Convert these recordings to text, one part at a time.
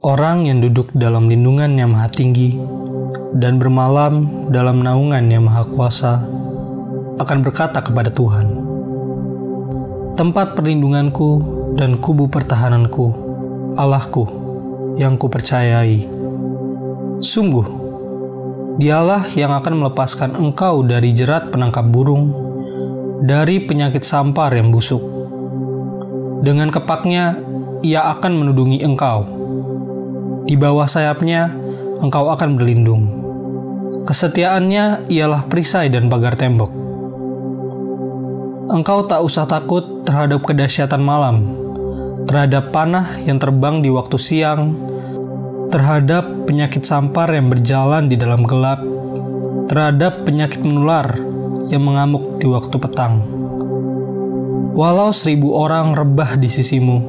Orang yang duduk dalam lindungan Yang Maha Tinggi dan bermalam dalam naungan Yang Maha Kuasa akan berkata kepada Tuhan, tempat perlindunganku dan kubu pertahananku, Allahku yang kupercayai. Sungguh, Dialah yang akan melepaskan engkau dari jerat penangkap burung, dari penyakit sampar yang busuk. Dengan kepaknya, Ia akan menudungi engkau. Di bawah sayapnya, engkau akan berlindung. Kesetiaannya ialah perisai dan pagar tembok. Engkau tak usah takut terhadap kedahsyatan malam, terhadap panah yang terbang di waktu siang, terhadap penyakit sampar yang berjalan di dalam gelap, terhadap penyakit menular yang mengamuk di waktu petang. Walau 1.000 orang rebah di sisimu,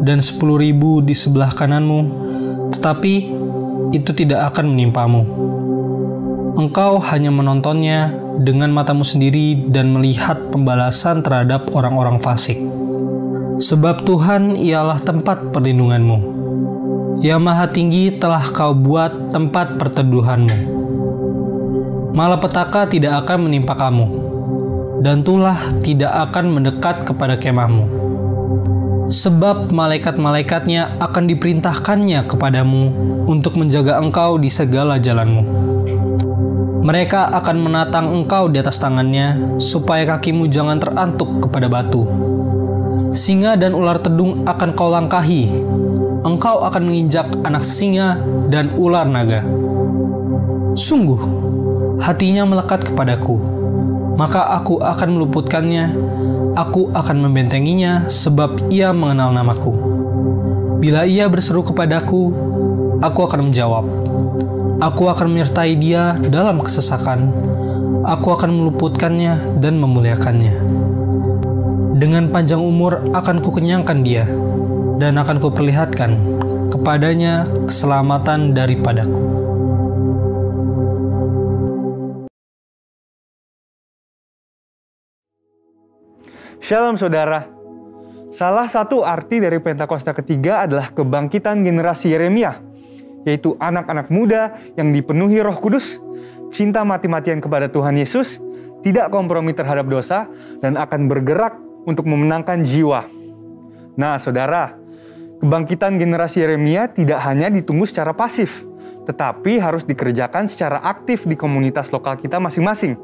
dan 10.000 di sebelah kananmu, tetapi itu tidak akan menimpamu. Engkau hanya menontonnya dengan matamu sendiri dan melihat pembalasan terhadap orang-orang fasik. Sebab Tuhan ialah tempat perlindunganmu. Yang Maha Tinggi telah kau buat tempat perteduhanmu. Malapetaka tidak akan menimpa kamu, dan tulah tidak akan mendekat kepada kemahmu. Sebab malaikat-malaikatnya akan diperintahkannya kepadamu untuk menjaga engkau di segala jalanmu. Mereka akan menatang engkau di atas tangannya, supaya kakimu jangan terantuk kepada batu. Singa dan ular tedung akan kau langkahi. Engkau akan menginjak anak singa dan ular naga. Sungguh, hatinya melekat kepadaku, maka aku akan meluputkannya. Aku akan membentenginya, sebab ia mengenal namaku. Bila ia berseru kepadaku, aku akan menjawab. Aku akan menyertai dia dalam kesesakan. Aku akan meluputkannya dan memuliakannya. Dengan panjang umur akan kukenyangkan dia, dan akan kuperlihatkan kepadanya keselamatan daripadaku. Shalom saudara. Salah satu arti dari Pentakosta ketiga adalah kebangkitan generasi Yeremia, yaitu anak-anak muda yang dipenuhi Roh Kudus, cinta mati-matian kepada Tuhan Yesus, tidak kompromi terhadap dosa, dan akan bergerak untuk memenangkan jiwa. Nah saudara, kebangkitan generasi Yeremia tidak hanya ditunggu secara pasif, tetapi harus dikerjakan secara aktif di komunitas lokal kita masing-masing.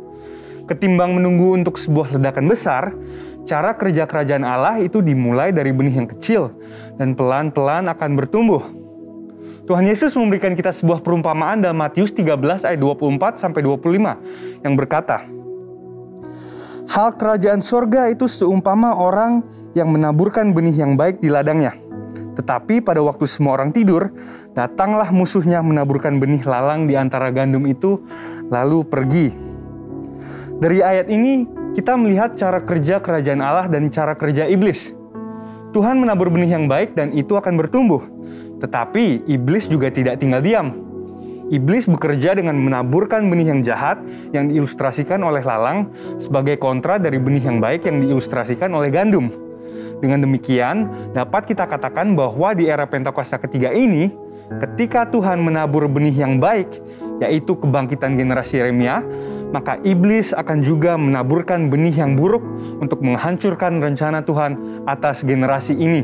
Ketimbang menunggu untuk sebuah ledakan besar, cara kerja kerajaan Allah itu dimulai dari benih yang kecil dan pelan-pelan akan bertumbuh. Tuhan Yesus memberikan kita sebuah perumpamaan dalam Matius 13 ayat 24-25 yang berkata, hal kerajaan sorga itu seumpama orang yang menaburkan benih yang baik di ladangnya. Tetapi pada waktu semua orang tidur, datanglah musuhnya menaburkan benih lalang di antara gandum itu, lalu pergi. Dari ayat ini, kita melihat cara kerja kerajaan Allah dan cara kerja iblis. Tuhan menabur benih yang baik dan itu akan bertumbuh. Tetapi iblis juga tidak tinggal diam. Iblis bekerja dengan menaburkan benih yang jahat yang diilustrasikan oleh lalang sebagai kontra dari benih yang baik yang diilustrasikan oleh gandum. Dengan demikian, dapat kita katakan bahwa di era Pentakosta ketiga ini, ketika Tuhan menabur benih yang baik, yaitu kebangkitan generasi Yeremia, maka iblis akan juga menaburkan benih yang buruk untuk menghancurkan rencana Tuhan atas generasi ini.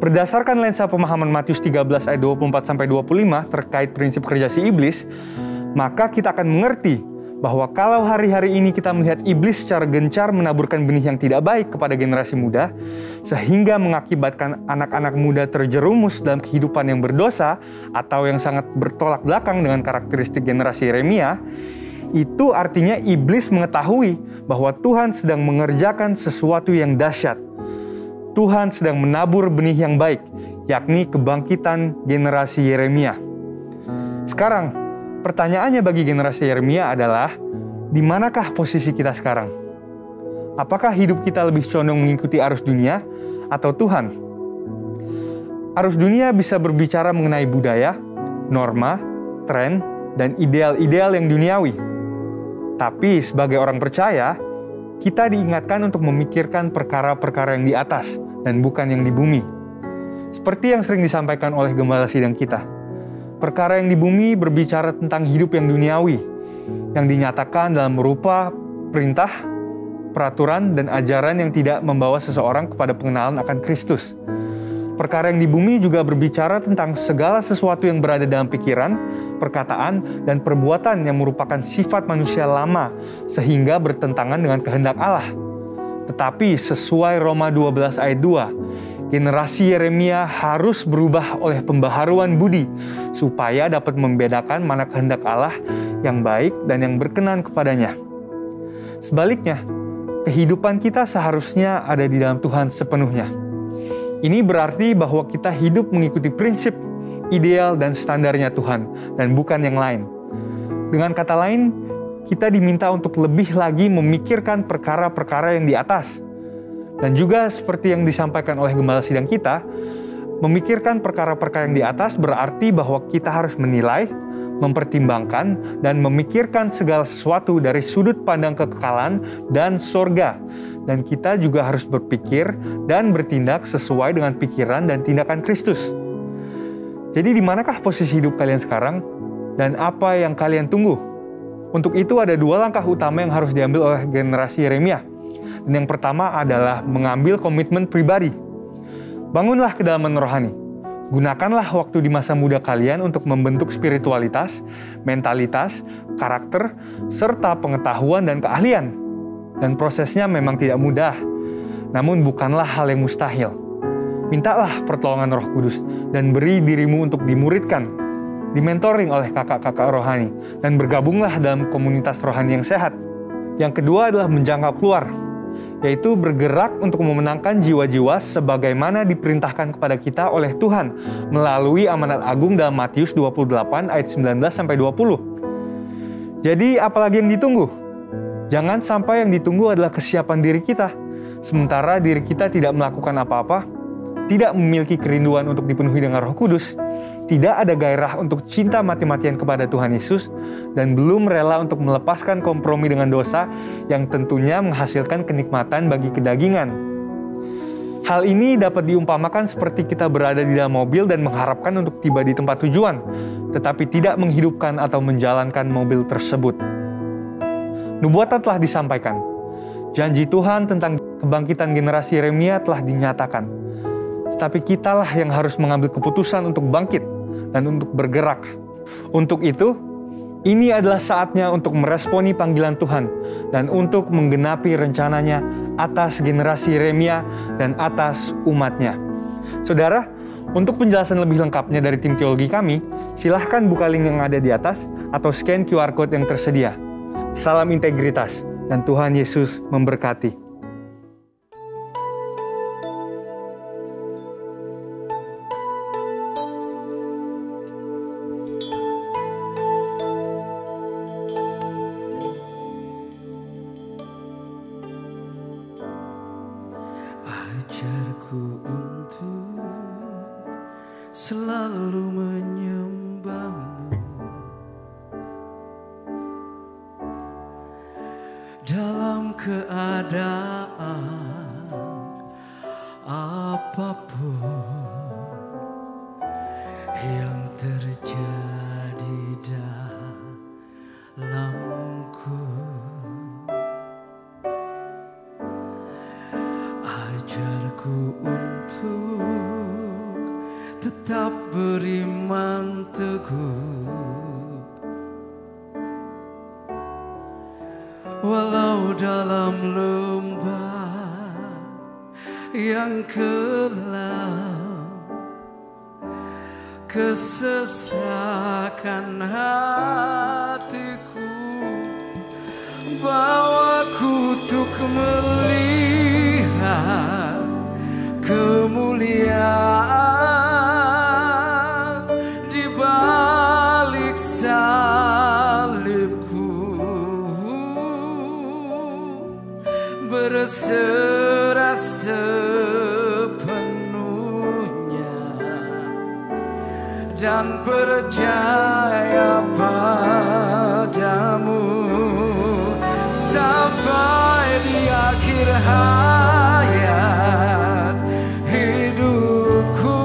Berdasarkan lensa pemahaman Matius 13 ayat 24-25 terkait prinsip kerja si iblis, maka kita akan mengerti bahwa kalau hari-hari ini kita melihat iblis secara gencar menaburkan benih yang tidak baik kepada generasi muda, sehingga mengakibatkan anak-anak muda terjerumus dalam kehidupan yang berdosa atau yang sangat bertolak belakang dengan karakteristik generasi Yeremia, itu artinya iblis mengetahui bahwa Tuhan sedang mengerjakan sesuatu yang dahsyat. Tuhan sedang menabur benih yang baik, yakni kebangkitan generasi Yeremia. Sekarang, pertanyaannya bagi generasi Yeremia adalah, di manakah posisi kita sekarang? Apakah hidup kita lebih condong mengikuti arus dunia atau Tuhan? Arus dunia bisa berbicara mengenai budaya, norma, tren, dan ideal-ideal yang duniawi. Tapi sebagai orang percaya, kita diingatkan untuk memikirkan perkara-perkara yang di atas dan bukan yang di bumi. Seperti yang sering disampaikan oleh gembala sidang kita, perkara yang di bumi berbicara tentang hidup yang duniawi, yang dinyatakan dalam berupa perintah, peraturan, dan ajaran yang tidak membawa seseorang kepada pengenalan akan Kristus. Perkara yang di bumi juga berbicara tentang segala sesuatu yang berada dalam pikiran, perkataan, dan perbuatan yang merupakan sifat manusia lama sehingga bertentangan dengan kehendak Allah. Tetapi sesuai Roma 12 ayat 2, generasi Yeremia harus berubah oleh pembaharuan budi supaya dapat membedakan mana kehendak Allah yang baik dan yang berkenan kepadanya. Sebaliknya, kehidupan kita seharusnya ada di dalam Tuhan sepenuhnya. Ini berarti bahwa kita hidup mengikuti prinsip, ideal, dan standarnya Tuhan, dan bukan yang lain. Dengan kata lain, kita diminta untuk lebih lagi memikirkan perkara-perkara yang di atas. Dan juga seperti yang disampaikan oleh gembala sidang kita, memikirkan perkara-perkara yang di atas berarti bahwa kita harus menilai, mempertimbangkan, dan memikirkan segala sesuatu dari sudut pandang kekekalan dan sorga. Dan kita juga harus berpikir dan bertindak sesuai dengan pikiran dan tindakan Kristus. Jadi di manakah posisi hidup kalian sekarang? Dan apa yang kalian tunggu? Untuk itu ada dua langkah utama yang harus diambil oleh generasi Yeremia. Dan yang pertama adalah mengambil komitmen pribadi. Bangunlah kedalaman rohani. Gunakanlah waktu di masa muda kalian untuk membentuk spiritualitas, mentalitas, karakter, serta pengetahuan dan keahlian. Dan prosesnya memang tidak mudah, namun bukanlah hal yang mustahil. Mintalah pertolongan Roh Kudus dan beri dirimu untuk dimuridkan, dimentoring oleh kakak-kakak rohani, dan bergabunglah dalam komunitas rohani yang sehat. Yang kedua adalah menjangkau keluar, yaitu bergerak untuk memenangkan jiwa-jiwa sebagaimana diperintahkan kepada kita oleh Tuhan melalui amanat agung dalam Matius 28 ayat 19-20. Jadi apalagi yang ditunggu? Jangan sampai yang ditunggu adalah kesiapan diri kita, sementara diri kita tidak melakukan apa-apa, tidak memiliki kerinduan untuk dipenuhi dengan Roh Kudus, tidak ada gairah untuk cinta mati-matian kepada Tuhan Yesus, dan belum rela untuk melepaskan kompromi dengan dosa yang tentunya menghasilkan kenikmatan bagi kedagingan. Hal ini dapat diumpamakan seperti kita berada di dalam mobil dan mengharapkan untuk tiba di tempat tujuan, tetapi tidak menghidupkan atau menjalankan mobil tersebut. Nubuatan telah disampaikan. Janji Tuhan tentang kebangkitan generasi Yeremia telah dinyatakan. Tetapi kitalah yang harus mengambil keputusan untuk bangkit dan untuk bergerak. Untuk itu, ini adalah saatnya untuk meresponi panggilan Tuhan dan untuk menggenapi rencananya atas generasi Yeremia dan atas umatnya. Saudara, untuk penjelasan lebih lengkapnya dari tim teologi kami, silahkan buka link yang ada di atas atau scan QR Code yang tersedia. Salam integritas, dan Tuhan Yesus memberkati. Ajarku untuk selalu menyembah-Mu dalam keadaan apapun yang terjadi dalamku. Ajarku untuk tetap beriman teguh walau dalam lembah yang kelam, kesesakan hatiku bawaku untuk melihat kemuliaan di balik salibku, berserah sepenuhnya dan percaya padamu sampai di akhir hayat hidupku.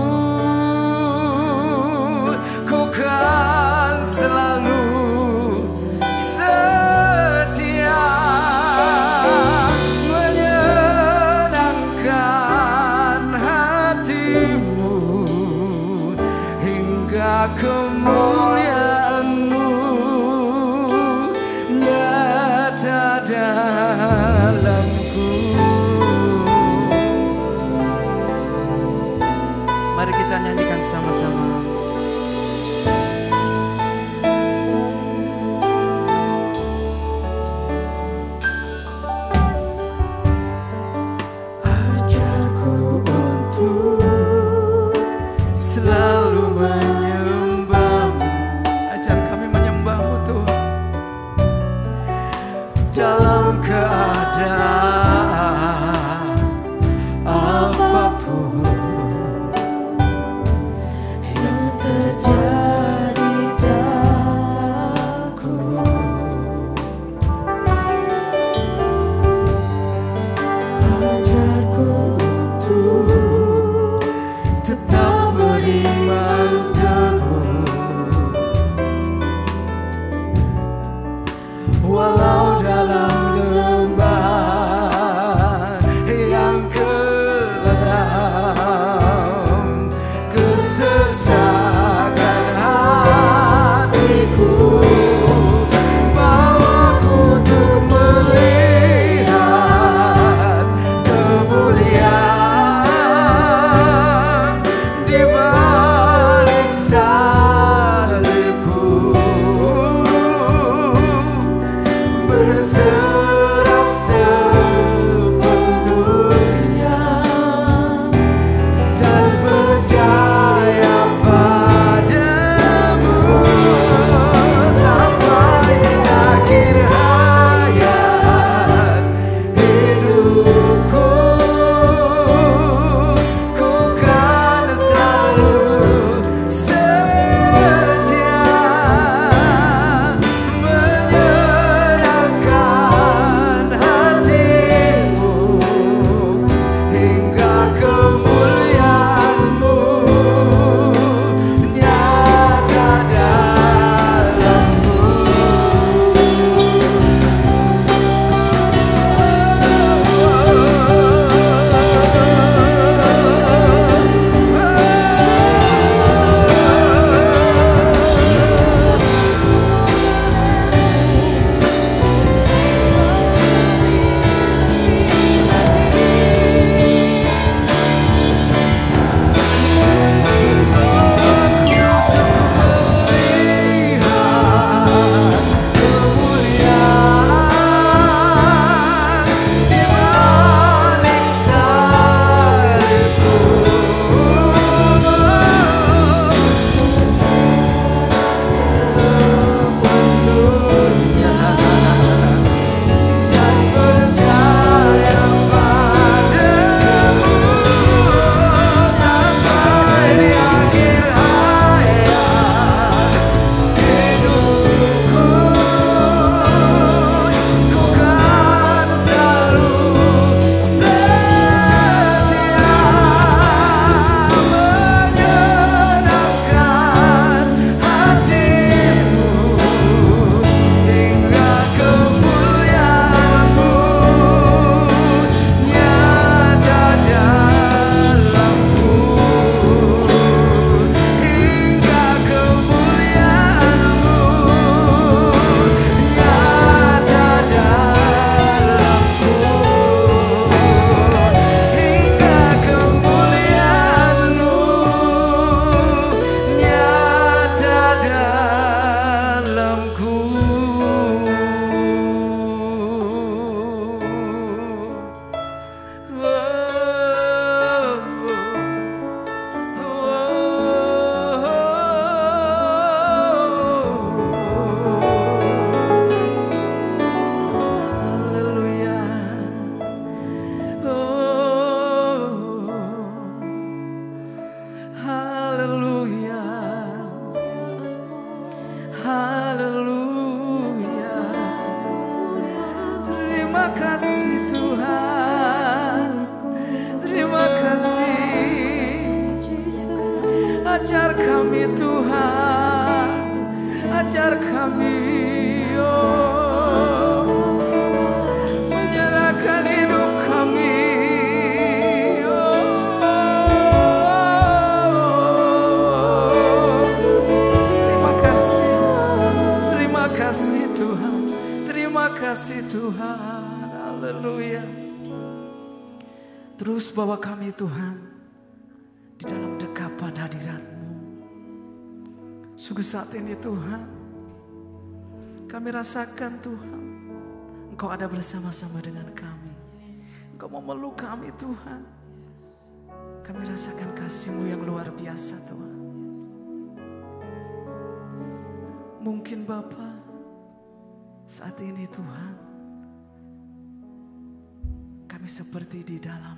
Haleluya. Terus bawa kami Tuhan di dalam dekapan hadirat-Mu. Sungguh saat ini Tuhan, kami rasakan Tuhan, Engkau ada bersama-sama dengan kami. Engkau memeluk kami Tuhan. Kami rasakan kasih-Mu yang luar biasa Tuhan. Mungkin Bapa, saat ini Tuhan, kami seperti di dalam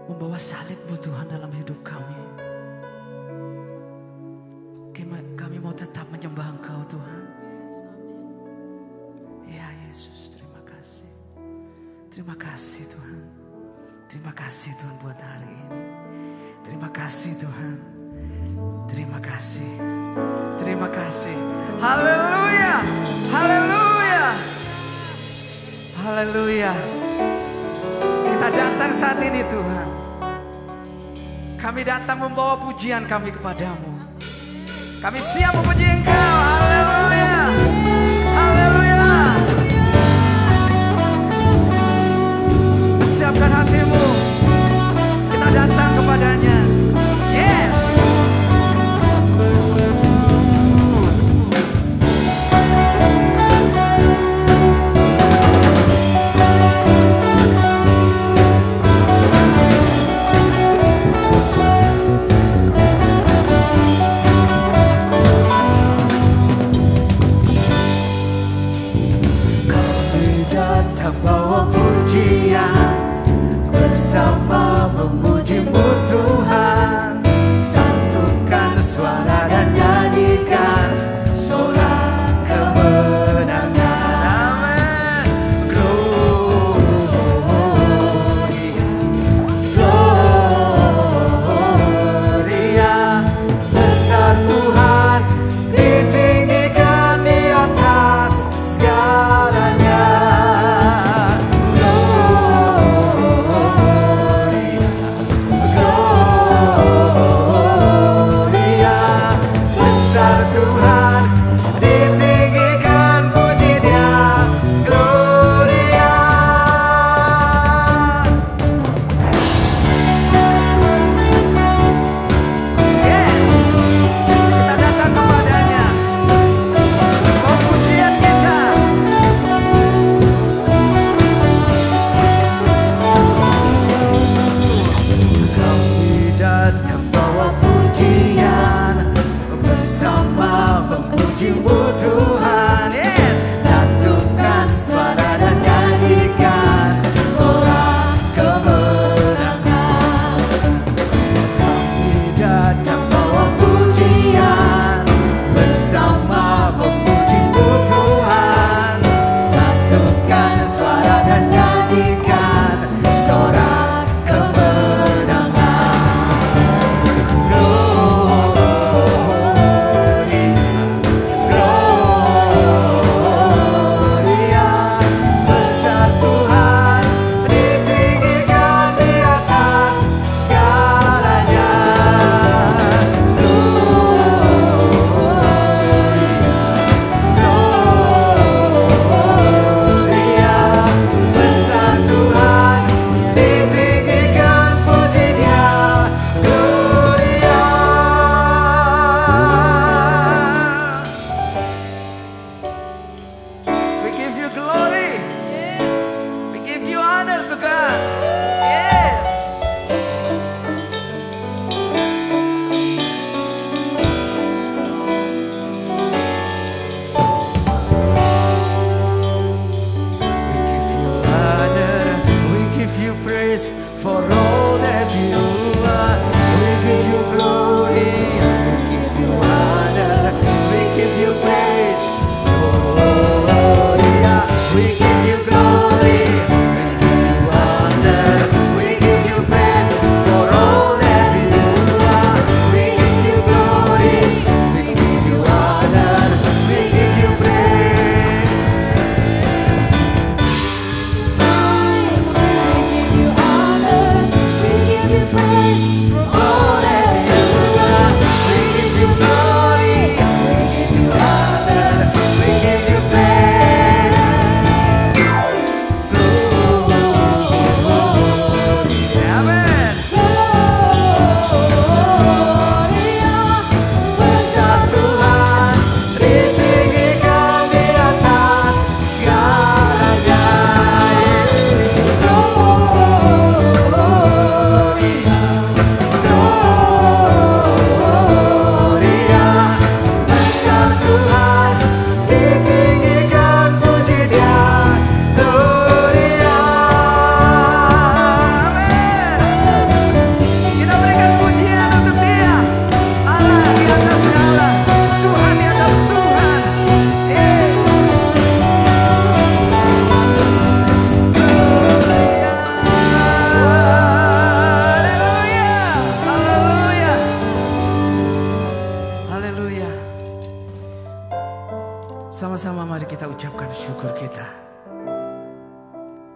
membawa salib-Mu Tuhan dalam hidup kami. Kami mau tetap menyembah Engkau Tuhan. Ya Yesus, terima kasih. Terima kasih Tuhan. Terima kasih Tuhan buat hari ini. Terima kasih Tuhan. Terima kasih. Terima kasih. Haleluya. Haleluya. Haleluya. Kita datang saat ini Tuhan. Kami datang membawa pujian kami kepadamu. Kami siap memuji Engkau. Haleluya. Haleluya. Siapkan hatimu. Kita datang kepadanya. Yes. Bawa pujian bersama memuji-Mu Tuhan, satukan suara dan nyanyikan sorak kemenangan. Amin. Gloria, Gloria, besar Tuhan, ditinggikan di atas segalanya.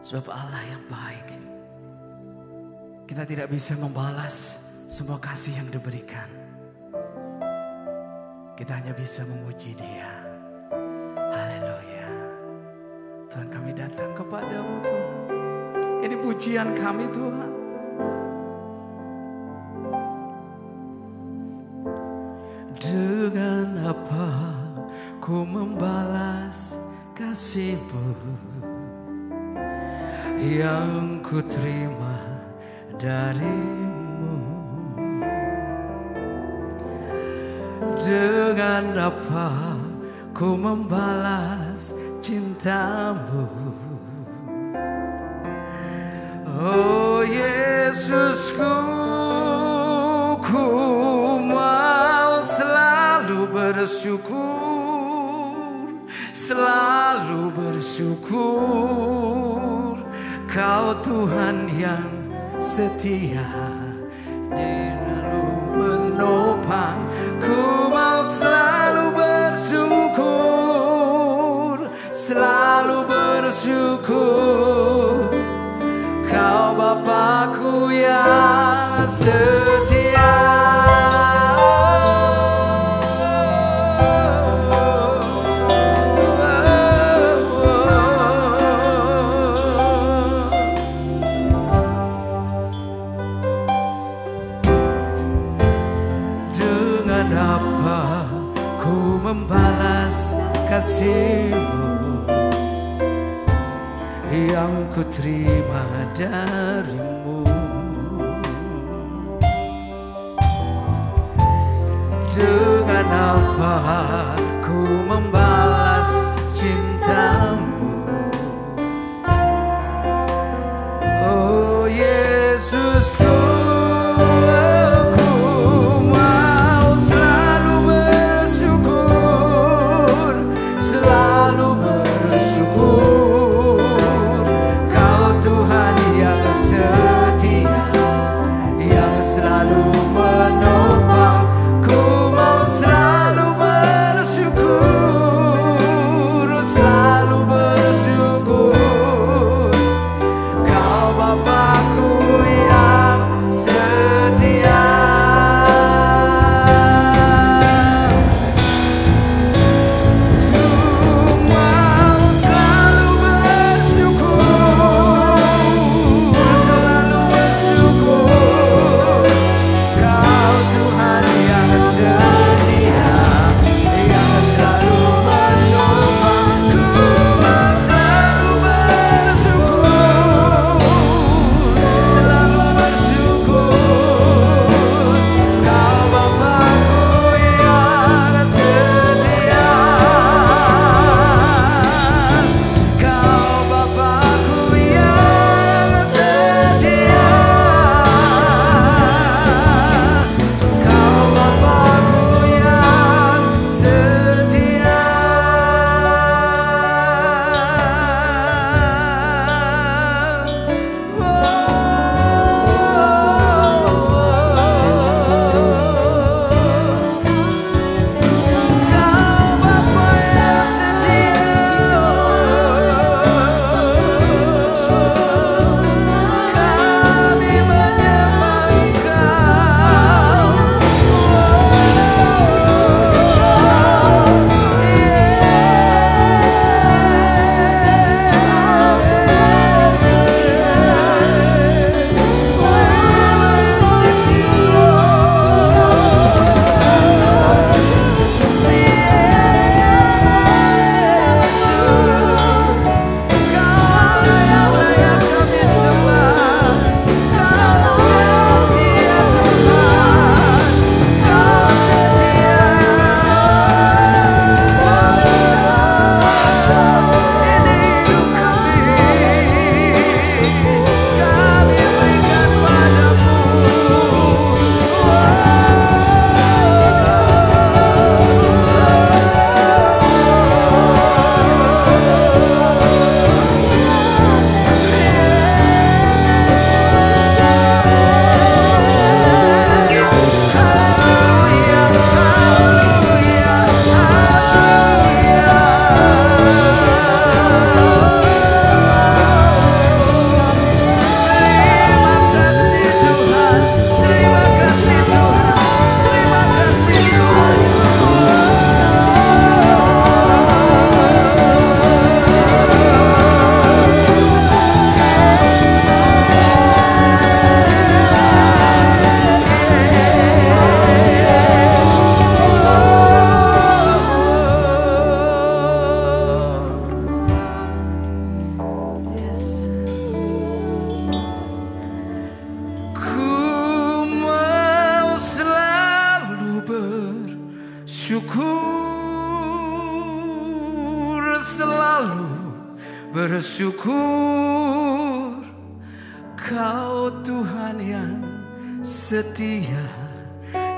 Sebab Allah yang baik. Kita tidak bisa membalas semua kasih yang diberikan. Kita hanya bisa memuji Dia. Haleluya. Tuhan, kami datang kepadamu Tuhan. Ini pujian kami Tuhan. Dengan apa ku membalas kasih-Mu yang ku terima dari-Mu? Dengan apa ku membalas cinta-Mu? Oh Yesusku, ku mau selalu bersyukur, selalu bersyukur. Kau Tuhan yang setia, selalu menopang. Ku mau selalu bersyukur, selalu bersyukur. Kau Bapakku yang setia. Dengan apa ku membalas kasih-Mu yang ku terima dari-Mu? Dengan apa ku membalas cinta-Mu? Oh Yesusku, ku mau selalu bersyukur, selalu bersyukur. Setia yang selalu menopang. Ku mau selalu bersyukur, selalu bersyukur. Kau Bapakku yang bersyukur, Kau Tuhan yang setia,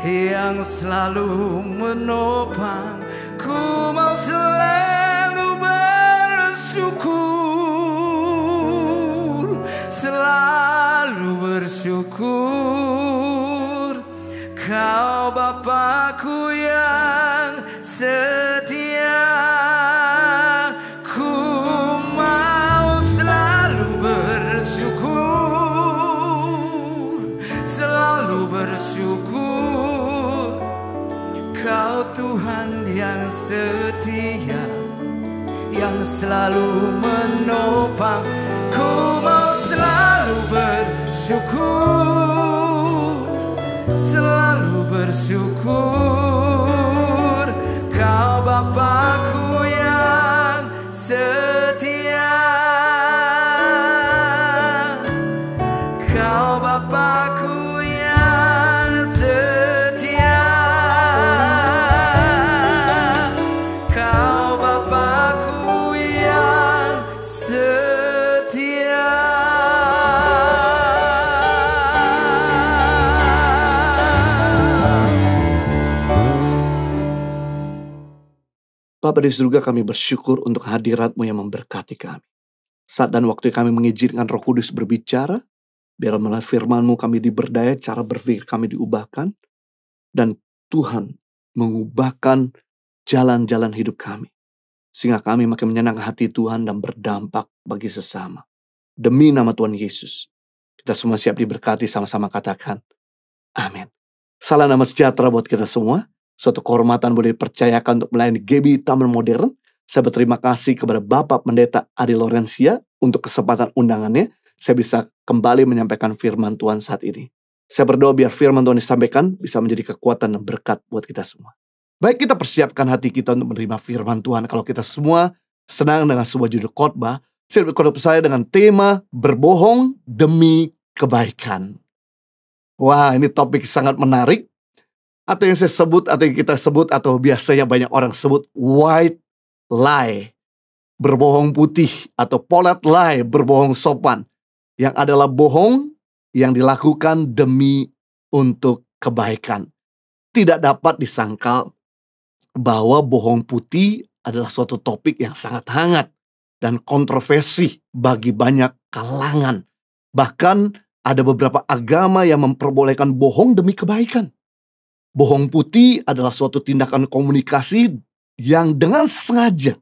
yang selalu menopang. Ku mau selalu bersyukur, selalu bersyukur, Kau Bapa-Ku yang setia. Ku mau selalu bersyukur, selalu bersyukur, Kau Tuhan yang setia, yang selalu menopang. Ku mau selalu bersyukur, selalu bersyukur, Kau Bapa-Ku yang setia, Kau Bapa-Ku yang setia, Kau Bapa-Ku yang setia. Bapa di surga, kami bersyukur untuk hadirat-Mu yang memberkati kami. Saat dan waktu kami mengizinkan Roh Kudus berbicara, biar melalui firman-Mu kami diberdaya, cara berpikir kami diubahkan, dan Tuhan mengubahkan jalan-jalan hidup kami, sehingga kami makin menyenangkan hati Tuhan dan berdampak bagi sesama. Demi nama Tuhan Yesus, kita semua siap diberkati, sama-sama katakan, amin. Salam nama sejahtera buat kita semua. Suatu kehormatan boleh dipercayakan untuk melayani GB Taman Modern. Saya berterima kasih kepada Bapak Pendeta Adi Lorencia untuk kesempatan undangannya. Saya bisa kembali menyampaikan firman Tuhan saat ini. Saya berdoa biar firman Tuhan disampaikan bisa menjadi kekuatan dan berkat buat kita semua. Baik, kita persiapkan hati kita untuk menerima firman Tuhan. Kalau kita semua senang dengan sebuah judul khotbah, saya dengan tema berbohong demi kebaikan. Wah, ini topik sangat menarik. Atau yang saya sebut, atau yang kita sebut, atau biasanya banyak orang sebut white lie, berbohong putih, atau polite lie, berbohong sopan, yang adalah bohong yang dilakukan demi untuk kebaikan. Tidak dapat disangkal bahwa bohong putih adalah suatu topik yang sangat hangat dan kontroversi bagi banyak kalangan. Bahkan ada beberapa agama yang memperbolehkan bohong demi kebaikan. Bohong putih adalah suatu tindakan komunikasi yang dengan sengaja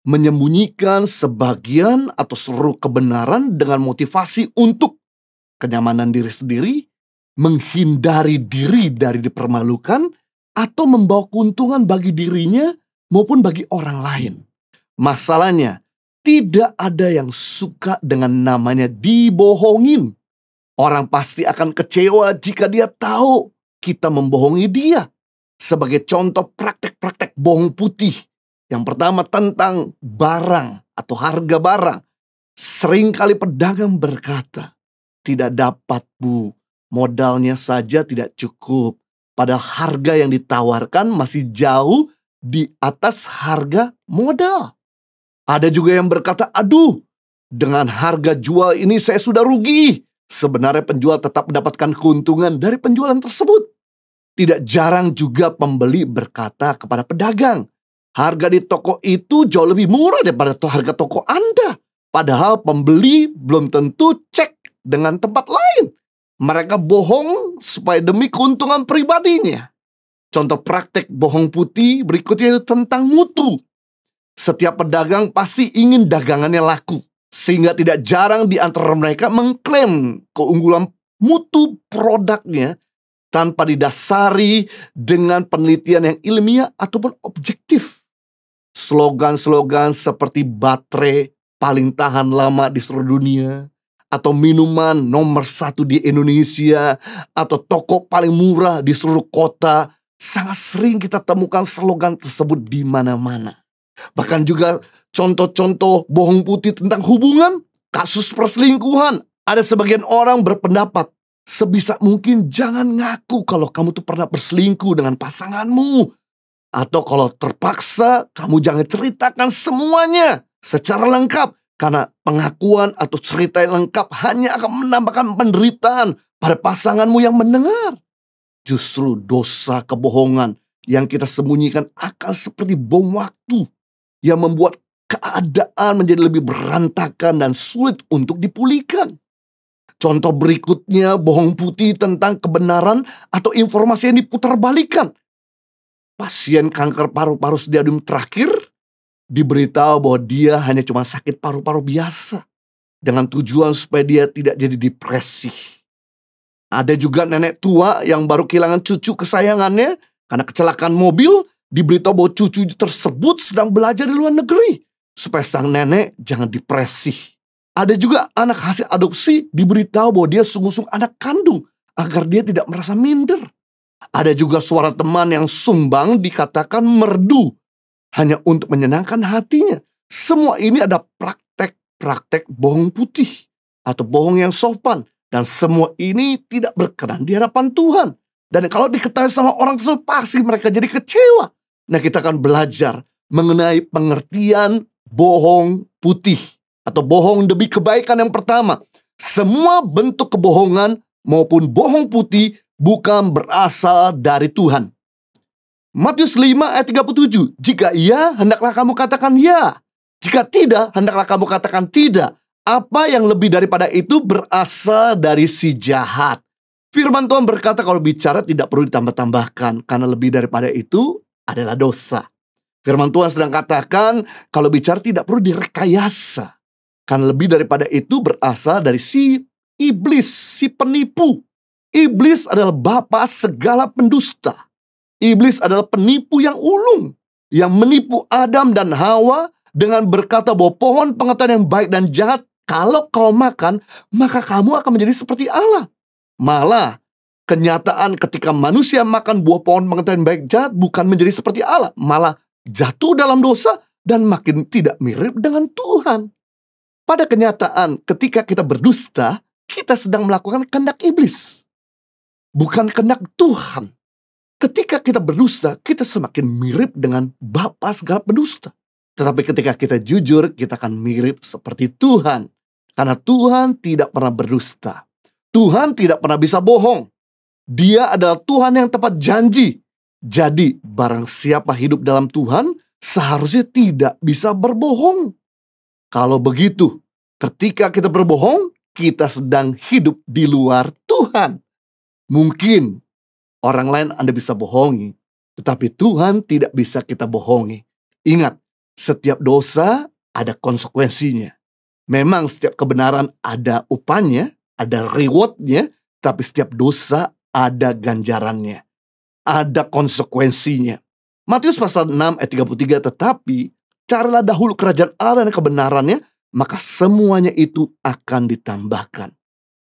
menyembunyikan sebagian atau seluruh kebenaran dengan motivasi untuk kenyamanan diri sendiri, menghindari diri dari dipermalukan, atau membawa keuntungan bagi dirinya maupun bagi orang lain. Masalahnya, tidak ada yang suka dengan namanya dibohongin. Orang pasti akan kecewa jika dia tahu kita membohongi dia. Sebagai contoh praktek-praktek bohong putih. Yang pertama tentang barang atau harga barang. Seringkali pedagang berkata, tidak dapat Bu, modalnya saja tidak cukup. Padahal harga yang ditawarkan masih jauh di atas harga modal. Ada juga yang berkata, aduh, dengan harga jual ini saya sudah rugi. Sebenarnya penjual tetap mendapatkan keuntungan dari penjualan tersebut. Tidak jarang juga pembeli berkata kepada pedagang, harga di toko itu jauh lebih murah daripada harga toko Anda. Padahal pembeli belum tentu cek dengan tempat lain. Mereka bohong supaya demi keuntungan pribadinya. Contoh praktek bohong putih berikutnya tentang mutu. Setiap pedagang pasti ingin dagangannya laku. Sehingga tidak jarang di antara mereka mengklaim keunggulan mutu produknya tanpa didasari dengan penelitian yang ilmiah ataupun objektif. Slogan-slogan seperti baterai paling tahan lama di seluruh dunia, atau minuman nomor 1 di Indonesia, atau toko paling murah di seluruh kota, sangat sering kita temukan slogan tersebut di mana-mana. Bahkan juga contoh-contoh bohong putih tentang hubungan, kasus perselingkuhan. Ada sebagian orang berpendapat, sebisa mungkin jangan ngaku kalau kamu tuh pernah berselingkuh dengan pasanganmu. Atau kalau terpaksa, kamu jangan ceritakan semuanya secara lengkap. Karena pengakuan atau cerita yang lengkap hanya akan menambahkan penderitaan pada pasanganmu yang mendengar. Justru dosa kebohongan yang kita sembunyikan akan seperti bom waktu yang membuat keadaan menjadi lebih berantakan dan sulit untuk dipulihkan. Contoh berikutnya bohong putih tentang kebenaran atau informasi yang diputarbalikkan. Pasien kanker paru-paru stadium terakhir diberitahu bahwa dia hanya cuma sakit paru-paru biasa dengan tujuan supaya dia tidak jadi depresi. Ada juga nenek tua yang baru kehilangan cucu kesayangannya karena kecelakaan mobil, diberitahu bahwa cucu tersebut sedang belajar di luar negeri supaya sang nenek jangan depresi. Ada juga anak hasil adopsi diberitahu bahwa dia sungguh-sungguh anak kandung agar dia tidak merasa minder. Ada juga suara teman yang sumbang dikatakan merdu hanya untuk menyenangkan hatinya. Semua ini ada praktek-praktek bohong putih atau bohong yang sopan. Dan semua ini tidak berkenan di hadapan Tuhan. Dan kalau diketahui sama orang tersebut pasti mereka jadi kecewa. Nah, kita akan belajar mengenai pengertian bohong putih atau bohong demi kebaikan yang pertama. Semua bentuk kebohongan maupun bohong putih bukan berasal dari Tuhan. Matius 5 ayat 37. Jika iya, hendaklah kamu katakan ya. Jika tidak, hendaklah kamu katakan tidak. Apa yang lebih daripada itu berasal dari si jahat. Firman Tuhan berkata kalau bicara tidak perlu ditambah-tambahkan. Karena lebih daripada itu adalah dosa. Firman Tuhan sedang katakan kalau bicara tidak perlu direkayasa. Karena lebih daripada itu berasal dari si iblis, si penipu. Iblis adalah bapa segala pendusta. Iblis adalah penipu yang ulung, yang menipu Adam dan Hawa dengan berkata bahwa pohon pengetahuan yang baik dan jahat, kalau kau makan, maka kamu akan menjadi seperti Allah. Malah, kenyataan ketika manusia makan buah pohon pengetahuan baik jahat bukan menjadi seperti Allah, malah jatuh dalam dosa dan makin tidak mirip dengan Tuhan. Pada kenyataan, ketika kita berdusta, kita sedang melakukan kehendak iblis, bukan kehendak Tuhan. Ketika kita berdusta, kita semakin mirip dengan Bapa segala pendusta. Tetapi ketika kita jujur, kita akan mirip seperti Tuhan. Karena Tuhan tidak pernah berdusta. Tuhan tidak pernah bisa bohong. Dia adalah Tuhan yang tepat janji. Jadi barang siapa hidup dalam Tuhan, seharusnya tidak bisa berbohong. Kalau begitu, ketika kita berbohong, kita sedang hidup di luar Tuhan. Mungkin orang lain Anda bisa bohongi, tetapi Tuhan tidak bisa kita bohongi. Ingat, setiap dosa ada konsekuensinya. Memang setiap kebenaran ada upahnya, ada rewardnya, tapi setiap dosa ada ganjarannya. Ada konsekuensinya. Matius pasal 6 ayat 33, tetapi carilah dahulu kerajaan Allah dan kebenarannya, maka semuanya itu akan ditambahkan.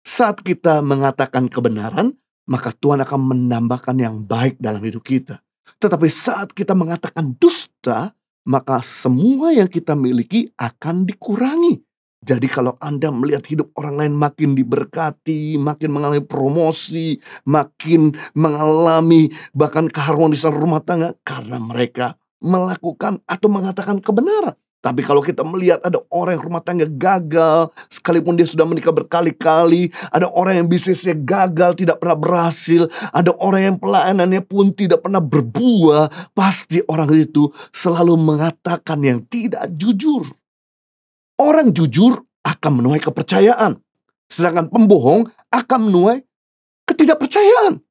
Saat kita mengatakan kebenaran, maka Tuhan akan menambahkan yang baik dalam hidup kita. Tetapi saat kita mengatakan dusta, maka semua yang kita miliki akan dikurangi. Jadi kalau Anda melihat hidup orang lain makin diberkati, makin mengalami promosi, makin mengalami bahkan keharmonisan rumah tangga, karena mereka melakukan atau mengatakan kebenaran. Tapi kalau kita melihat ada orang yang rumah tangga gagal, sekalipun dia sudah menikah berkali-kali, ada orang yang bisnisnya gagal, tidak pernah berhasil, ada orang yang pelayanannya pun tidak pernah berbuah, pasti orang itu selalu mengatakan yang tidak jujur. Orang jujur akan menuai kepercayaan, sedangkan pembohong akan menuai ketidakpercayaan.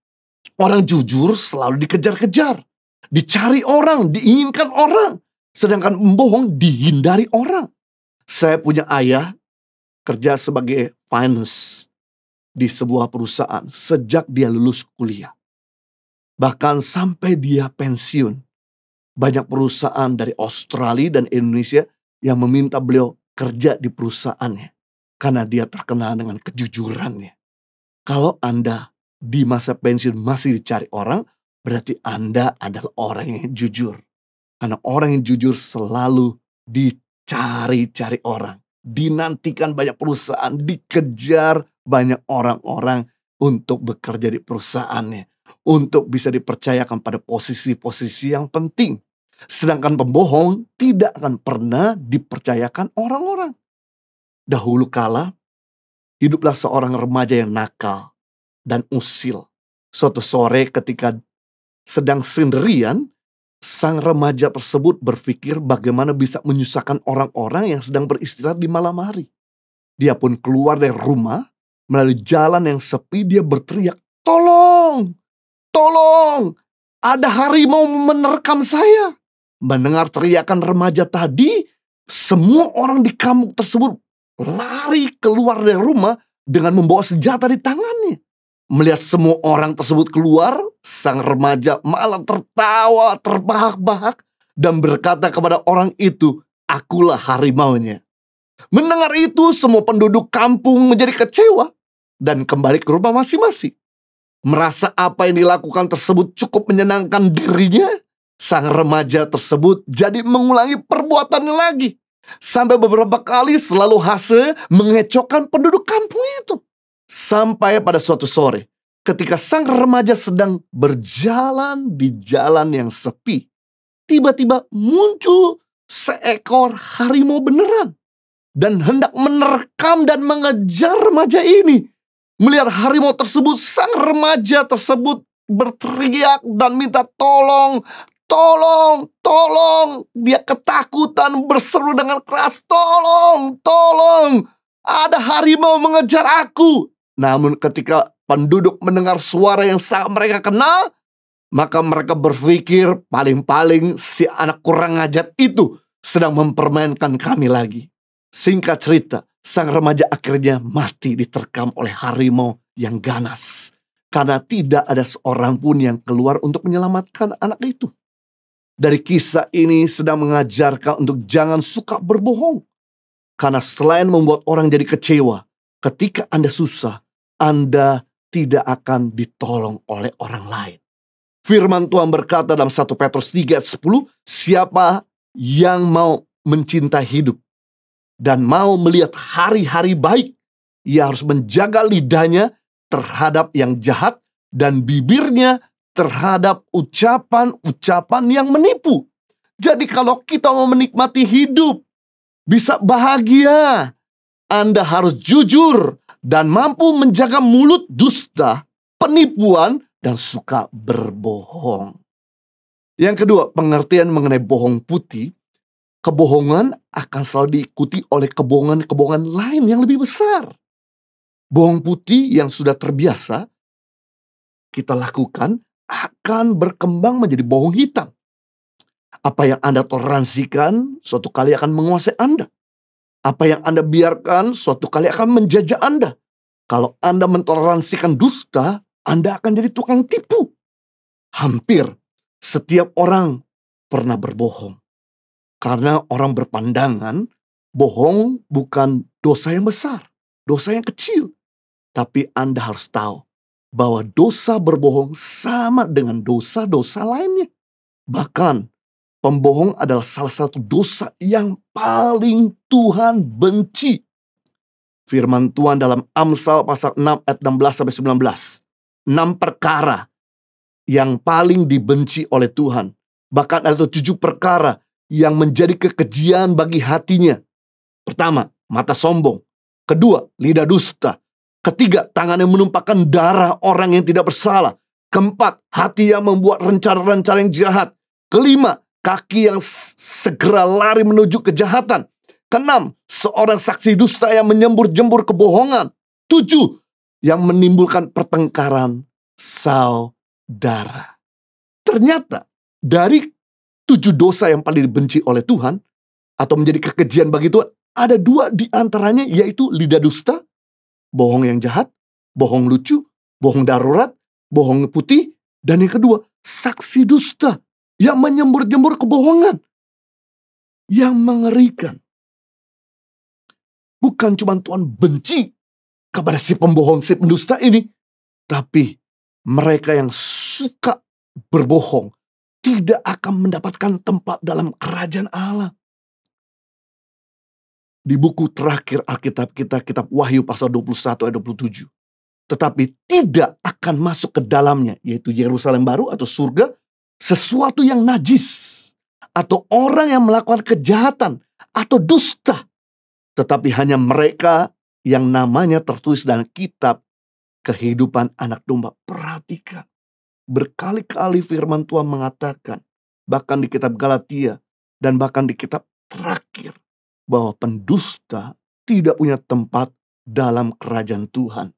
Orang jujur selalu dikejar-kejar, dicari orang, diinginkan orang. Sedangkan pembohong dihindari orang. Saya punya ayah kerja sebagai finance di sebuah perusahaan sejak dia lulus kuliah. Bahkan sampai dia pensiun. Banyak perusahaan dari Australia dan Indonesia yang meminta beliau kerja di perusahaannya. Karena dia terkenal dengan kejujurannya. Kalau Anda di masa pensiun masih dicari orang, berarti Anda adalah orang yang jujur. Karena orang yang jujur selalu dicari-cari orang. Dinantikan banyak perusahaan, dikejar banyak orang-orang untuk bekerja di perusahaannya. Untuk bisa dipercayakan pada posisi-posisi yang penting. Sedangkan pembohong tidak akan pernah dipercayakan orang-orang. Dahulu kala, hiduplah seorang remaja yang nakal dan usil. Suatu sore ketika sedang sendirian, sang remaja tersebut berpikir bagaimana bisa menyusahkan orang-orang yang sedang beristirahat di malam hari. Dia pun keluar dari rumah, melalui jalan yang sepi dia berteriak, "Tolong! Tolong! Ada harimau menerkam saya!" Mendengar teriakan remaja tadi, semua orang di kampung tersebut lari keluar dari rumah dengan membawa senjata di tangannya. Melihat semua orang tersebut keluar, sang remaja malah tertawa terbahak-bahak dan berkata kepada orang itu, "Akulah harimaunya." Mendengar itu, semua penduduk kampung menjadi kecewa dan kembali ke rumah masing-masing. Merasa apa yang dilakukan tersebut cukup menyenangkan dirinya, sang remaja tersebut jadi mengulangi perbuatannya lagi. Sampai beberapa kali selalu hasil mengecohkan penduduk kampung itu. Sampai pada suatu sore, ketika sang remaja sedang berjalan di jalan yang sepi, tiba-tiba muncul seekor harimau beneran dan hendak menerkam dan mengejar remaja ini. Melihat harimau tersebut, sang remaja tersebut berteriak dan minta tolong. Tolong, tolong. Dia ketakutan berseru dengan keras, "Tolong, tolong. Ada harimau mengejar aku." Namun ketika penduduk mendengar suara yang sangat mereka kenal, maka mereka berpikir paling-paling si anak kurang ajar itu sedang mempermainkan kami lagi. Singkat cerita, sang remaja akhirnya mati diterkam oleh harimau yang ganas. Karena tidak ada seorang pun yang keluar untuk menyelamatkan anak itu. Dari kisah ini sedang mengajarkan untuk jangan suka berbohong. Karena selain membuat orang jadi kecewa, ketika Anda susah, Anda tidak akan ditolong oleh orang lain. Firman Tuhan berkata dalam 1 Petrus 3 ayat 10, "Siapa yang mau mencintai hidup dan mau melihat hari-hari baik, ia harus menjaga lidahnya terhadap yang jahat dan bibirnya terhadap ucapan-ucapan yang menipu." Jadi kalau kita mau menikmati hidup, bisa bahagia, Anda harus jujur dan mampu menjaga mulut dusta, penipuan, dan suka berbohong. Yang kedua, pengertian mengenai bohong putih. Kebohongan akan selalu diikuti oleh kebohongan-kebohongan lain yang lebih besar. Bohong putih yang sudah terbiasa kita lakukan akan berkembang menjadi bohong hitam. Apa yang Anda toleransikan suatu kali akan menguasai Anda. Apa yang Anda biarkan suatu kali akan menjajah Anda. Kalau Anda mentoleransikan dusta, Anda akan jadi tukang tipu. Hampir setiap orang pernah berbohong. Karena orang berpandangan bohong bukan dosa yang besar, dosa yang kecil. Tapi Anda harus tahu bahwa dosa berbohong sama dengan dosa-dosa lainnya. Bahkan pembohong adalah salah satu dosa yang paling Tuhan benci. Firman Tuhan dalam Amsal pasal 6 ayat 16-19. 6 perkara yang paling dibenci oleh Tuhan. Bahkan ada 7 perkara yang menjadi kekejian bagi hatinya. Pertama, mata sombong. Kedua, lidah dusta. Ketiga, tangan yang menumpahkan darah orang yang tidak bersalah. Keempat, hati yang membuat rencana-rencana yang jahat. Kelima, kaki yang segera lari menuju kejahatan. Keenam, seorang saksi dusta yang menyembur-jembur kebohongan. 7, yang menimbulkan pertengkaran saudara. Ternyata dari 7 dosa yang paling dibenci oleh Tuhan atau menjadi kekejian bagi Tuhan, ada 2 di antaranya, yaitu lidah dusta, bohong yang jahat, bohong lucu, bohong darurat, bohong putih, dan yang kedua, saksi dusta yang menyembur-jembur kebohongan. Yang mengerikan, bukan cuma Tuhan benci kepada si pembohong, si pendusta ini, tapi mereka yang suka berbohong tidak akan mendapatkan tempat dalam kerajaan Allah. Di buku terakhir Alkitab kita, kitab Wahyu pasal 21 ayat 27. Tetapi tidak akan masuk ke dalamnya, yaitu Yerusalem baru atau surga, sesuatu yang najis, atau orang yang melakukan kejahatan, atau dusta, tetapi hanya mereka yang namanya tertulis dalam kitab kehidupan anak domba. Perhatikan, berkali-kali firman Tuhan mengatakan, bahkan di kitab Galatia dan bahkan di kitab terakhir, bahwa pendusta tidak punya tempat dalam kerajaan Tuhan.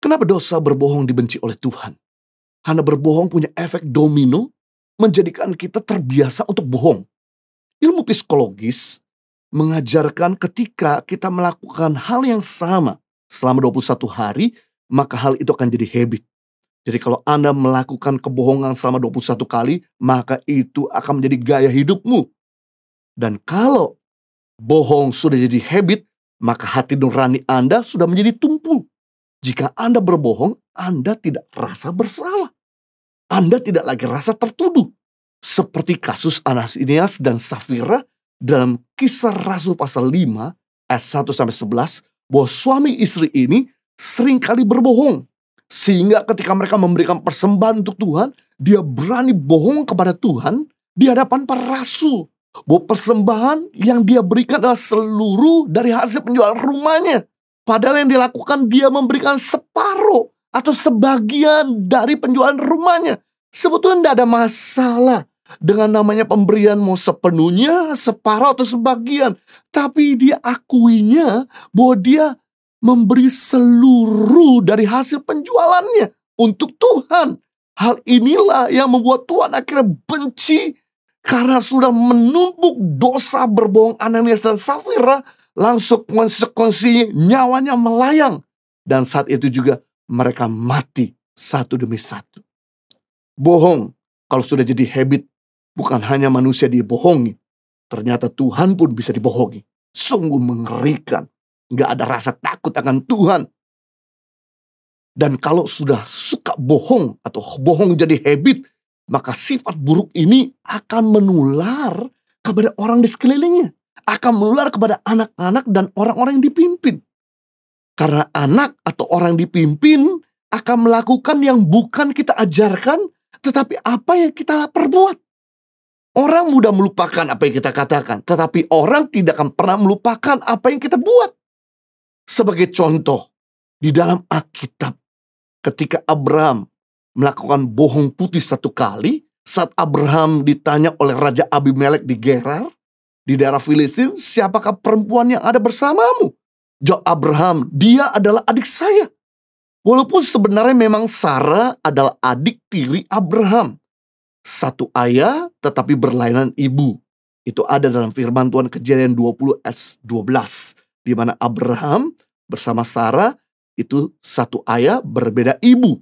Kenapa dosa berbohong dibenci oleh Tuhan? Karena berbohong punya efek domino, menjadikan kita terbiasa untuk bohong. Ilmu psikologis mengajarkan ketika kita melakukan hal yang sama selama 21 hari, maka hal itu akan jadi habit. Jadi kalau Anda melakukan kebohongan selama 21 kali, maka itu akan menjadi gaya hidupmu. Dan kalau bohong sudah jadi habit, maka hati nurani Anda sudah menjadi tumpul. Jika Anda berbohong, Anda tidak rasa bersalah. Anda tidak lagi rasa tertuduh. Seperti kasus Ananias dan Safira dalam Kisah Rasul pasal 5 ayat 1-11, bahwa suami istri ini seringkali berbohong. Sehingga ketika mereka memberikan persembahan untuk Tuhan, dia berani bohong kepada Tuhan di hadapan para rasul. Bahwa persembahan yang dia berikan adalah seluruh dari hasil penjualan rumahnya. Padahal yang dilakukan dia memberikan separuh atau sebagian dari penjualan rumahnya. Sebetulnya tidak ada masalah dengan namanya pemberian mau sepenuhnya, separuh atau sebagian. Tapi dia akuinya bahwa dia memberi seluruh dari hasil penjualannya untuk Tuhan. Hal inilah yang membuat Tuhan akhirnya benci. Karena sudah menumpuk dosa berbohong Ananias dan Safira, langsung konsekuensinya nyawanya melayang. Dan saat itu juga mereka mati satu demi satu. Bohong, kalau sudah jadi habit, bukan hanya manusia dibohongi. Ternyata Tuhan pun bisa dibohongi. Sungguh mengerikan. Gak ada rasa takut akan Tuhan. Dan kalau sudah suka bohong atau bohong jadi habit, maka sifat buruk ini akan menular kepada orang di sekelilingnya. Akan menular kepada anak-anak dan orang-orang yang dipimpin. Karena anak atau orang dipimpin akan melakukan yang bukan kita ajarkan, tetapi apa yang kita perbuat. Orang mudah melupakan apa yang kita katakan, tetapi orang tidak akan pernah melupakan apa yang kita buat. Sebagai contoh, di dalam Alkitab, ketika Abraham melakukan bohong putih satu kali, saat Abraham ditanya oleh Raja Abimelek di Gerar, di daerah Filistin, siapakah perempuan yang ada bersamamu? Jawab Abraham, dia adalah adik saya. Walaupun sebenarnya memang Sarah adalah adik tiri Abraham. Satu ayah tetapi berlainan ibu. Itu ada dalam firman Tuhan Kejadian 20 ayat 12. Di mana Abraham bersama Sarah itu satu ayah berbeda ibu.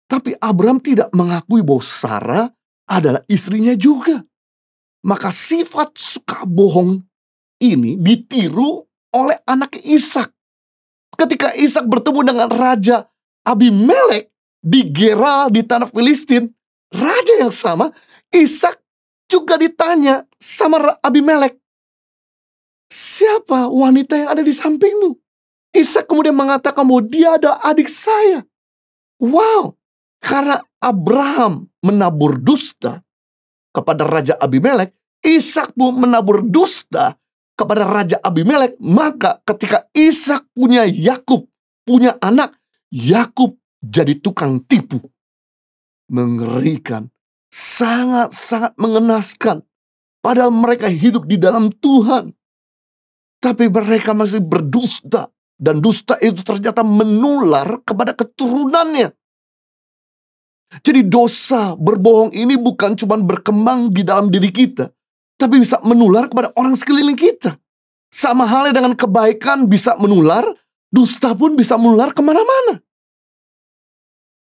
Tapi Abraham tidak mengakui bahwa Sarah adalah istrinya juga. Maka sifat suka bohong ini ditiru oleh anak Ishak. Ketika Ishak bertemu dengan Raja Abimelek di Gerar di tanah Filistin, raja yang sama, Ishak juga ditanya sama Abimelek, siapa wanita yang ada di sampingmu? Ishak kemudian mengatakan bahwa dia ada adik saya. Wow, karena Abraham menabur dusta kepada Raja Abimelek, Ishak pun menabur dusta kepada Raja Abimelek. Maka ketika Ishak punya Yakub, punya anak, Yakub jadi tukang tipu. Mengerikan, sangat-sangat mengenaskan. Padahal mereka hidup di dalam Tuhan. Tapi mereka masih berdusta. Dan dusta itu ternyata menular kepada keturunannya. Jadi dosa berbohong ini bukan cuma berkembang di dalam diri kita, tapi bisa menular kepada orang sekeliling kita. Sama halnya dengan kebaikan bisa menular, dusta pun bisa menular kemana-mana.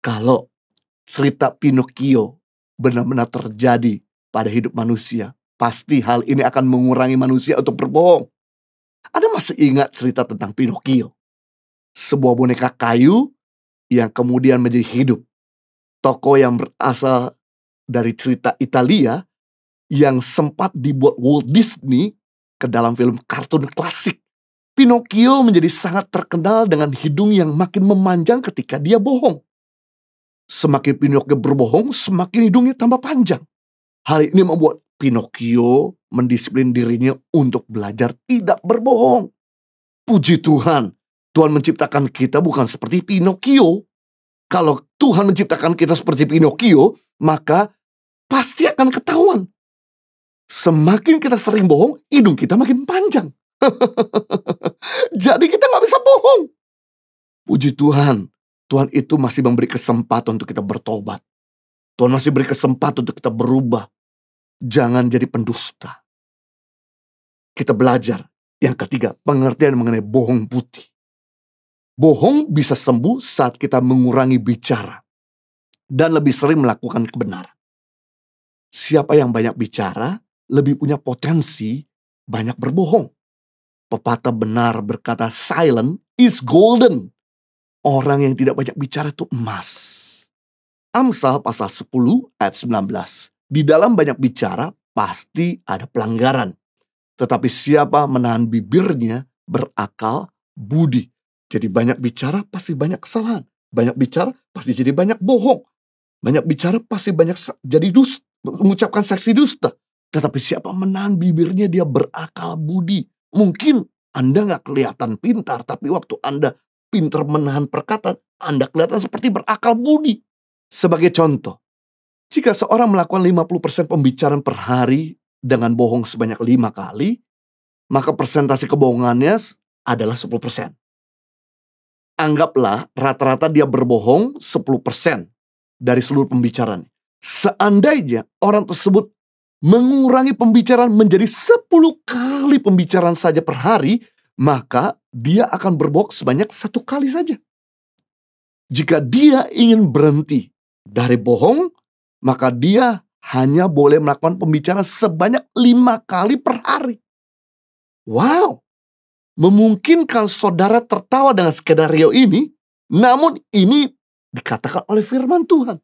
Kalau cerita Pinocchio benar-benar terjadi pada hidup manusia, pasti hal ini akan mengurangi manusia untuk berbohong. Anda masih ingat cerita tentang Pinocchio? Sebuah boneka kayu yang kemudian menjadi hidup. Tokoh yang berasal dari cerita Italia yang sempat dibuat Walt Disney ke dalam film kartun klasik. Pinocchio menjadi sangat terkenal dengan hidung yang makin memanjang ketika dia bohong. Semakin Pinocchio berbohong, semakin hidungnya tambah panjang. Hal ini membuat Pinocchio mendisiplin dirinya untuk belajar tidak berbohong. Puji Tuhan, Tuhan menciptakan kita bukan seperti Pinocchio. Kalau Tuhan menciptakan kita seperti Pinocchio, maka pasti akan ketahuan. Semakin kita sering bohong, hidung kita makin panjang. Jadi kita gak bisa bohong. Puji Tuhan, Tuhan itu masih memberi kesempatan untuk kita bertobat. Tuhan masih beri kesempatan untuk kita berubah. Jangan jadi pendusta. Kita belajar. Yang ketiga, pengertian mengenai bohong putih. Bohong bisa sembuh saat kita mengurangi bicara dan lebih sering melakukan kebenaran. Siapa yang banyak bicara, lebih punya potensi banyak berbohong. Pepatah benar berkata, silent is golden. Orang yang tidak banyak bicara itu emas. Amsal pasal 10 ayat 19. Di dalam banyak bicara pasti ada pelanggaran. Tetapi siapa menahan bibirnya berakal budi. Jadi banyak bicara pasti banyak kesalahan. Banyak bicara pasti jadi banyak bohong. Banyak bicara pasti banyak jadi dusta, mengucapkan saksi dusta. Tetapi siapa menahan bibirnya dia berakal budi. Mungkin Anda gak kelihatan pintar, tapi waktu Anda pintar menahan perkataan, Anda kelihatan seperti berakal budi. Sebagai contoh, jika seorang melakukan 50% pembicaraan per hari dengan bohong sebanyak 5 kali, maka persentase kebohongannya adalah 10%. Anggaplah rata-rata dia berbohong 10% dari seluruh pembicaraan. Seandainya orang tersebut mengurangi pembicaraan menjadi 10 kali pembicaraan saja per hari, maka dia akan berbohong sebanyak 1 kali saja. Jika dia ingin berhenti dari bohong, maka dia hanya boleh melakukan pembicaraan sebanyak 5 kali per hari. Wow, memungkinkan saudara tertawa dengan skenario ini, namun ini dikatakan oleh firman Tuhan.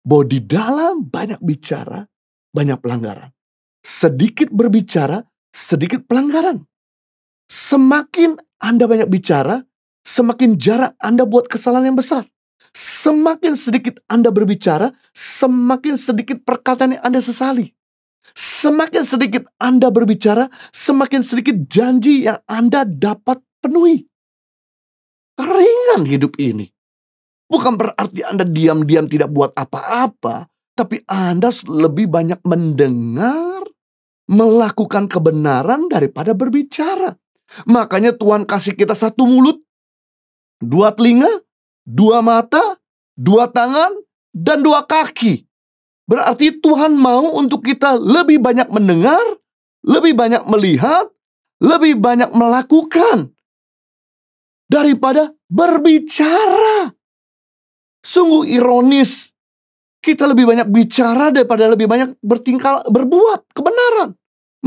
Bahwa di dalam banyak bicara, banyak pelanggaran. Sedikit berbicara, sedikit pelanggaran. Semakin Anda banyak bicara, semakin jarang Anda buat kesalahan yang besar. Semakin sedikit Anda berbicara, semakin sedikit perkataan yang Anda sesali. Semakin sedikit Anda berbicara, semakin sedikit janji yang Anda dapat penuhi. Ringan hidup ini. Bukan berarti Anda diam-diam tidak buat apa-apa, tapi Anda lebih banyak mendengar, melakukan kebenaran daripada berbicara. Makanya Tuhan kasih kita 1 mulut, 2 telinga, 2 mata, 2 tangan, dan 2 kaki. Berarti Tuhan mau untuk kita lebih banyak mendengar, lebih banyak melihat, lebih banyak melakukan daripada berbicara. Sungguh ironis. Kita lebih banyak bicara daripada lebih banyak berbuat kebenaran.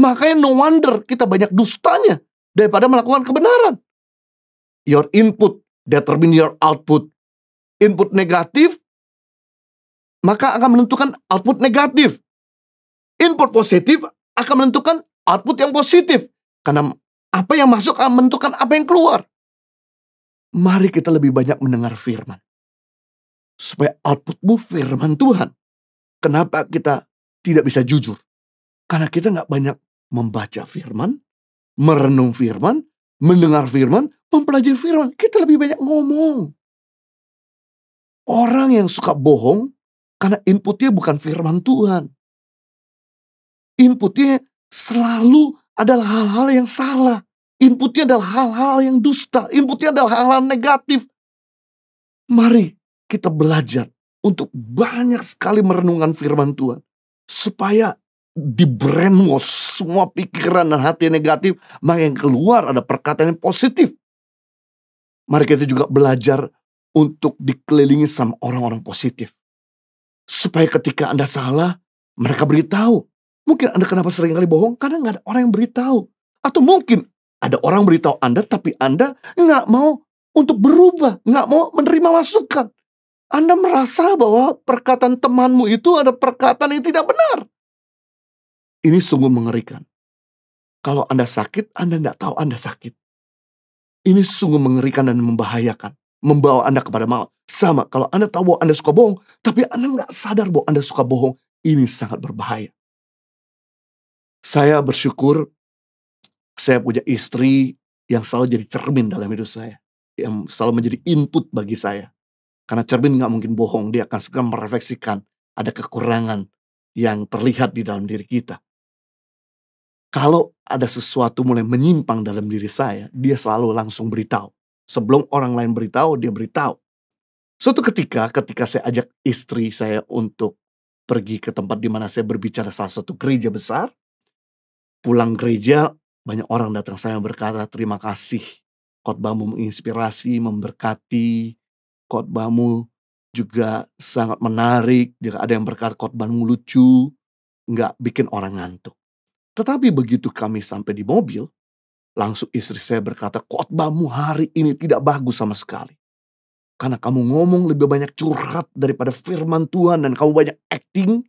Makanya no wonder kita banyak dustanya daripada melakukan kebenaran. Your input determine your output. Input negatif, maka akan menentukan output negatif. Input positif akan menentukan output yang positif. Karena apa yang masuk akan menentukan apa yang keluar. Mari kita lebih banyak mendengar firman. Supaya outputmu firman Tuhan. Kenapa kita tidak bisa jujur? Karena kita gak banyak membaca firman, merenung firman, mendengar firman, mempelajari firman. Kita lebih banyak ngomong. Orang yang suka bohong, karena inputnya bukan firman Tuhan. Inputnya selalu adalah hal-hal yang salah. Inputnya adalah hal-hal yang dusta. Inputnya adalah hal-hal negatif. Mari kita belajar untuk banyak sekali merenungkan firman Tuhan. Supaya di brainwash semua pikiran dan hati negatif. Maka yang keluar ada perkataan yang positif. Mari kita juga belajar untuk dikelilingi sama orang-orang positif. Supaya ketika Anda salah, mereka beritahu. Mungkin Anda kenapa sering kali bohong? Karena gak ada orang yang beritahu. Atau mungkin ada orang beritahu Anda, tapi Anda gak mau untuk berubah. Gak mau menerima masukan. Anda merasa bahwa perkataan temanmu itu ada perkataan yang tidak benar. Ini sungguh mengerikan. Kalau Anda sakit, Anda tidak tahu Anda sakit. Ini sungguh mengerikan dan membahayakan. Membawa Anda kepada maut. Sama, kalau Anda tahu bahwa Anda suka bohong, tapi Anda nggak sadar bahwa Anda suka bohong, ini sangat berbahaya. Saya bersyukur, saya punya istri yang selalu jadi cermin dalam hidup saya, yang selalu menjadi input bagi saya. Karena cermin gak mungkin bohong, dia akan segera merefleksikan ada kekurangan yang terlihat di dalam diri kita. Kalau ada sesuatu mulai menyimpang dalam diri saya, dia selalu langsung beritahu. Sebelum orang lain beritahu, dia beritahu. Suatu ketika saya ajak istri saya untuk pergi ke tempat di mana saya berbicara salah satu gereja besar. Pulang gereja, banyak orang datang saya berkata, terima kasih. Khotbahmu menginspirasi, memberkati. Khotbahmu juga sangat menarik. Jika ada yang berkata khotbahmu lucu, nggak bikin orang ngantuk. Tetapi begitu kami sampai di mobil, langsung istri saya berkata, khotbahmu hari ini tidak bagus sama sekali. Karena kamu ngomong lebih banyak curhat daripada firman Tuhan, dan kamu banyak acting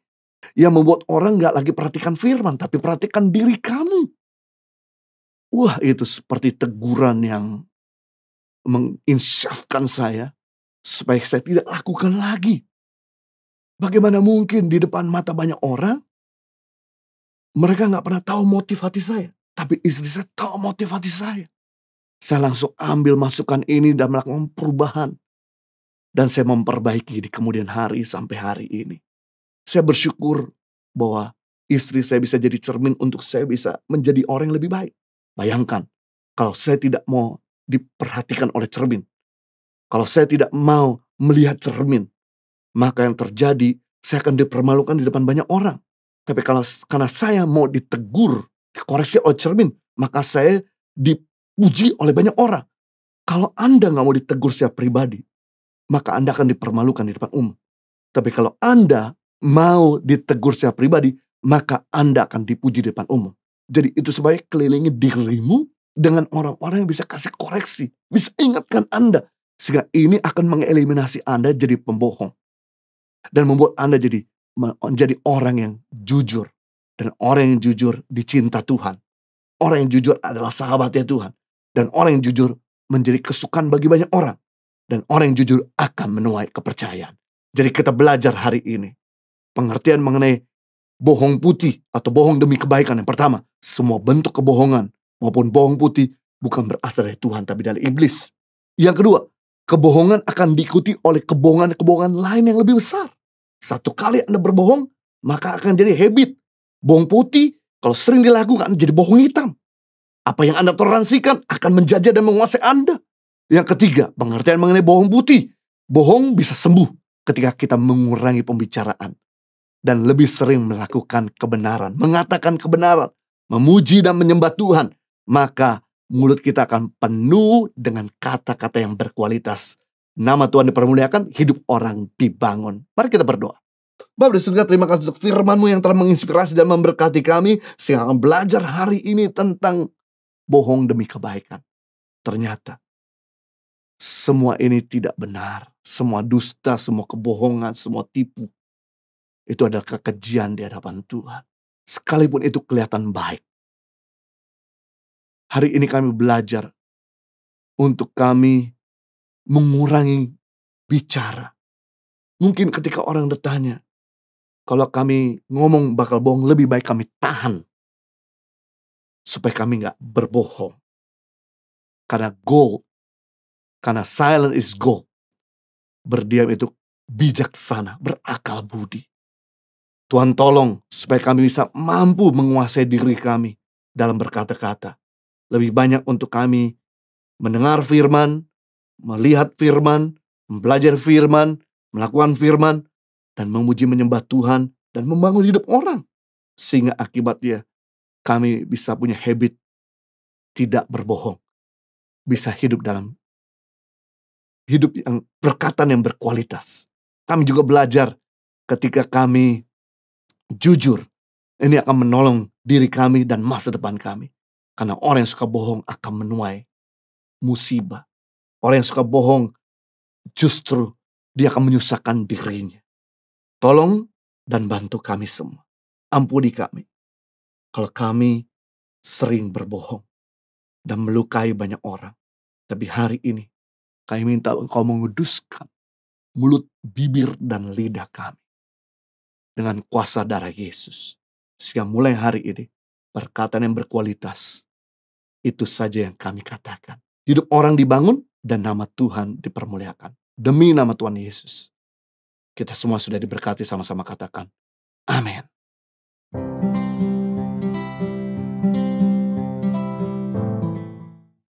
yang membuat orang gak lagi perhatikan firman, tapi perhatikan diri kamu. Wah, itu seperti teguran yang menginsyafkan saya supaya saya tidak lakukan lagi. Bagaimana mungkin di depan mata banyak orang mereka gak pernah tahu motif hati saya, tapi istri saya tahu motif hati saya. Saya langsung ambil masukan ini dan melakukan perubahan. Dan saya memperbaiki di kemudian hari sampai hari ini. Saya bersyukur bahwa istri saya bisa jadi cermin untuk saya bisa menjadi orang yang lebih baik. Bayangkan, kalau saya tidak mau diperhatikan oleh cermin, kalau saya tidak mau melihat cermin, maka yang terjadi, saya akan dipermalukan di depan banyak orang. Tapi karena saya mau ditegur, dikoreksi oleh cermin, maka saya dipuji oleh banyak orang. Kalau Anda gak mau ditegur secara pribadi, maka Anda akan dipermalukan di depan umum. Tapi kalau Anda mau ditegur secara pribadi, maka Anda akan dipuji di depan umum. Jadi itu supaya kelilingi dirimu dengan orang-orang yang bisa kasih koreksi, bisa ingatkan Anda. Sehingga ini akan mengeliminasi Anda jadi pembohong. Dan membuat Anda menjadi orang yang jujur. Dan orang yang jujur dicinta Tuhan. Orang yang jujur adalah sahabatnya Tuhan. Dan orang yang jujur menjadi kesukaan bagi banyak orang. Dan orang yang jujur akan menuai kepercayaan. Jadi kita belajar hari ini pengertian mengenai bohong putih atau bohong demi kebaikan. Yang pertama, semua bentuk kebohongan maupun bohong putih bukan berasal dari Tuhan tapi dari iblis. Yang kedua, kebohongan akan diikuti oleh kebohongan-kebohongan lain yang lebih besar. Satu kali Anda berbohong, maka akan jadi habit. Bohong putih kalau sering dilakukan jadi bohong hitam. Apa yang Anda toleransikan akan menjajah dan menguasai Anda. Yang ketiga, pengertian mengenai bohong putih. Bohong bisa sembuh ketika kita mengurangi pembicaraan. Dan lebih sering melakukan kebenaran, mengatakan kebenaran, memuji dan menyembah Tuhan. Maka mulut kita akan penuh dengan kata-kata yang berkualitas. Nama Tuhan dipermuliakan, hidup orang dibangun. Mari kita berdoa. Bapa di surga, terima kasih untuk firman-Mu yang telah menginspirasi dan memberkati kami. Sehingga akan belajar hari ini tentang bohong demi kebaikan. Ternyata semua ini tidak benar. Semua dusta, semua kebohongan, semua tipu. Itu adalah kekejian di hadapan Tuhan. Sekalipun itu kelihatan baik. Hari ini kami belajar untuk kami mengurangi bicara. Mungkin ketika orang bertanya, kalau kami ngomong bakal bohong, lebih baik kami tahan. Supaya kami gak berbohong. Karena silent is gold. Berdiam itu bijaksana, berakal budi. Tuhan tolong supaya kami bisa mampu menguasai diri kami dalam berkata-kata. Lebih banyak untuk kami mendengar firman, melihat firman, belajar firman, melakukan firman, dan memuji menyembah Tuhan, dan membangun hidup orang. Sehingga akibatnya kami bisa punya habit tidak berbohong. Bisa hidup dalam hidup yang perkataan yang berkualitas. Kami juga belajar ketika kami jujur, ini akan menolong diri kami dan masa depan kami. Karena orang yang suka bohong akan menuai musibah. Orang yang suka bohong justru dia akan menyusahkan dirinya. Tolong dan bantu kami semua. Ampuni kami kalau kami sering berbohong dan melukai banyak orang. Tapi hari ini kami minta Engkau menguduskan mulut, bibir, dan lidah kami dengan kuasa darah Yesus. Sehingga mulai hari ini perkataan yang berkualitas Itu saja yang kami katakan. Hidup orang dibangun dan nama Tuhan dipermuliakan. Demi nama Tuhan Yesus. Kita semua sudah diberkati, sama-sama katakan. Amin.